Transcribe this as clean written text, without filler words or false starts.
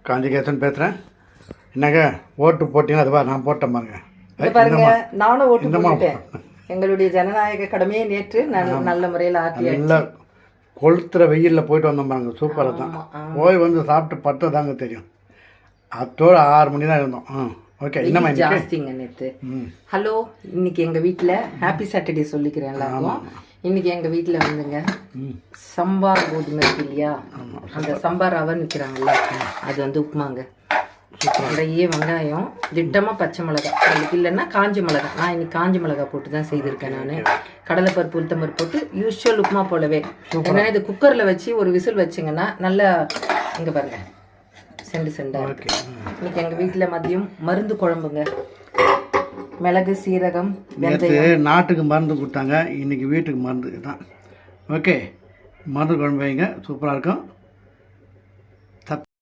காஞ்சிகேசன் பேசுகிறேன். என்னங்க ஓட்டு போட்டிங்கன்னா அதுவா நான் போட்டேன் பாருங்க. பாருங்க, நானும் ஓட்டு போட்டுட்டேன். எங்களுடைய ஜனநாயக கடமையை நேற்று நல்ல முறையில் நல்லா கொளுத்துற வெயிலில் போயிட்டு வந்தோம் பாருங்க. சூப்பராக தான் போய் வந்து சாப்பிட்டு பட்டு தாங்க தெரியும். அத்தோடு 6 மணி தான் இருந்தோம். ஓகே, என்னம்மா ஜாஸ்திங்க நேற்று. ஹலோ, இன்னைக்கு எங்கள் வீட்டில் ஹாப்பி சாட்டர்டே சொல்லிக்கிறேன் எல்லாருக்கும். இன்னைக்கு எங்கள் வீட்டில் வந்துங்க சம்பார் கோதுமை இருக்கு இல்லையா, அந்த சம்பார் ரவை நிற்கிறாங்கல்ல, அது வந்து உப்புமாங்க. நிறைய வெங்காயம், திட்டமாக பச்சை மிளகாய், அதுக்கு இல்லைன்னா காஞ்ச மிளகாய். நான் இன்னைக்கு காஞ்ச மிளகாய் போட்டு தான் செய்திருக்கேன். நான் கடலைப்பருப்பு உளுத்தம்பருப்பு போட்டு யூஸ்வல் உப்புமா போலவே. ஏன்னா இது குக்கரில் வச்சு ஒரு விசில் வச்சிங்கன்னா நல்லா இங்கே பாருங்க செண்டு செண்டாக இருக்கு. இன்னைக்கு எங்கள் வீட்டில் மதியம் மருந்து குழம்புங்க. மிளகு, சீரகம், வெந்தயம். நாட்டுக்கு மருந்து கொடுத்தாங்க, இன்னைக்கு வீட்டுக்கு மருந்து தான். ஓகே, மருந்து குழம்பு வைங்க, சூப்பராக இருக்கும்.